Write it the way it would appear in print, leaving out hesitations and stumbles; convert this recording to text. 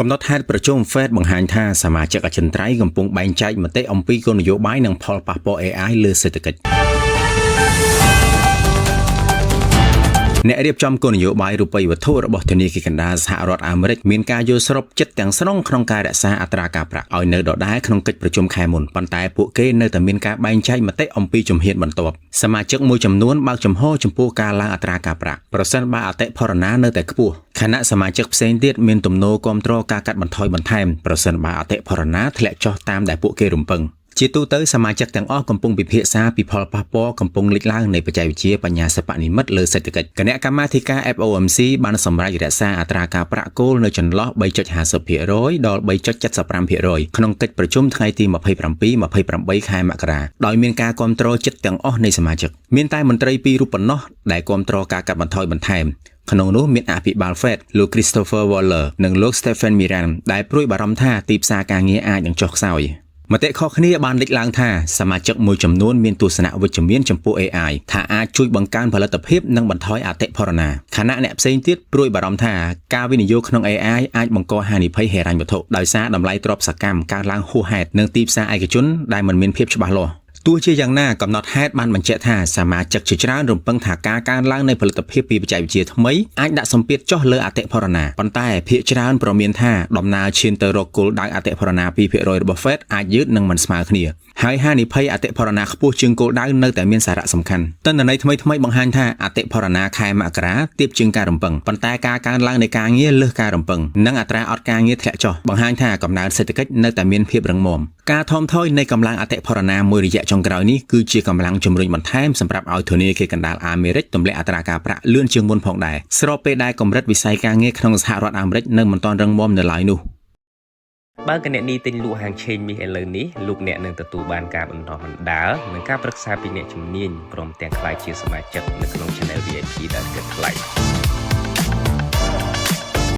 កំណត់ហេតុប្រជុំ Fed បង្ហាញថាសមាជិកអចិន្ត្រៃយ៍កំពុងបែងចែកមតិអំពីគោលនយោបាយនិងផលប៉ះពាល់ AI លើសេដ្ឋកិច្ចអ្នករៀបចំគោលនយោបាយរូបិយវត្ថុរបស់ធនាគារកណ្ដាលសហរដ្ឋអាមេរិកមានការយល់ស្របចិត្តទាំងស្រុងក្នុងការរក្សាអត្រាការប្រាក់ឲ្យនៅដដែលក្នុងកិច្ចប្រជុំខែមុនប៉ុន្តែពួកគេនៅតែមានការបែងចែកមតិអំពីជំហានបន្ទាប់សមាជិកមួយចំនួនបើកចំហចំពោះការឡើងអត្រាការប្រាក់ប្រសិនបើអតិផរណានៅតែខ្ពស់ខណៈសមាជិកផ្សេងទៀតមានទំនោរគាំទ្រការកាត់បន្ថយបន្ថែមប្រសិនបើអតិផរណាធ្លាក់ចុះតាមដែលពួកគេរំពឹងជាទូទៅសមាជិកទាំងអស់កំពុងពិភាក្សាពីផលប៉ះពាល់កំពុងលេចឡើងនៃបច្ចេកវិទ្យាបញ្ញាសិប្បនិម្មិតលើសេដ្ឋកិច្ចគណៈកម្មាធិការ FOMC បានសម្រេចរក្សាអត្រាការប្រាក់គោលនៅចន្លោះ 3.50% ដល់ 3.75% ក្នុងកិច្ចប្រជុំថ្ងៃទី27-28 ខែមករាដោយមានការគាំទ្រជិតទាំងអស់នៃសមាជិកមានតែមន្ត្រីពីររូបប៉ុណ្ណោះដែលគាំទ្រការកាត់បន្ថយបន្ថែមក្នុងនោះមានអភិបាល Fed លោក Christopher Waller និងលោក Stephen Miran ដែលព្រួយបារម្ភថាទីផ្សារការងារអាចនឹងចុះខ្សោយមតិខុសគ្នាបានលេចឡើងថាសមាជិកមួយចំនួនមានទស្សនៈវិជ្ជមានចំពោះ AI ថាអាចជួយបង្កើនផលិតភាពនិងបន្ថយអតិផរណាខណៈអ្នកផ្សេងទៀតព្រួយបារម្ភថាការវិនិយោគក្នុង AI អាចបង្កហានិភ័យហិរញ្ញវត្ថុដោយសារតម្លៃទ្រព្យសកម្មកើនឡើងហួសហេតុនិងទីផ្សារឯកជនដែលមិនមានភាពច្បាស់លាស់ទោះជាយ៉ាងណាកំណត់ហេតុបានបញ្ជាក់ថាសមាជិកជាច្រើនរំពឹងថាការកើនឡើងនៃផលិតភាពពីបច្ចេកវិទ្យាថ្មីអាចដាក់សម្ពាធចុះលើអតិផរណាប៉ុន្តែភាគច្រើនប្រមានថាដំណើរឈានទៅរកគោលដៅអតិផរណា 2% របស់ Fed អាចយឺតនិងមិនស្មើគ្នាហើយហានិភ័យអតិផរណាខ្ពស់ជាងគោលដៅនៅតែមានសារៈសំខាន់ទិន្នន័យថ្មីៗបង្ហាញថាអតិផរណាខែមករាទាបជាងការរំពឹងប៉ុន្តែការកើនឡើងនៃការងារលើសការរំពឹងនិងអត្រាអត់ការងារធ្លាក់ចុះបង្ហាញថាកំណើនសេដ្ឋកិច្ចនៅតែមានភាពរឹងមាំការថមថយនៃកម្លាំងអតិផរណាមួយរយៈចុងក្រោយនេះគឺជាកម្លាំងជំរុញបន្ថែមសម្រាប់ឲ្យធនាគារកណ្ដាលអាមេរិកទម្លាក់អត្រាការប្រាក់លឿនជាងមុនផងដែរស្របពេលដែលកម្រិតវិស័យការងារក្នុងសហរដ្ឋអាមេរិកនៅមិនទាន់រឹងមាំនៅឡើយនោះបើកអ្នកនីទិញលក់ហាងឆេងមាសឥឡូវនេះលោកអ្នកនឹងទទួលបានការបណ្ដុះបណ្ដាលនិងការប្រឹក្សាពីអ្នកជំនាញព្រមទាំងក្លាយជាសមាជិកនៅក្នុង Channel VIP ដែលគិតថ្លៃ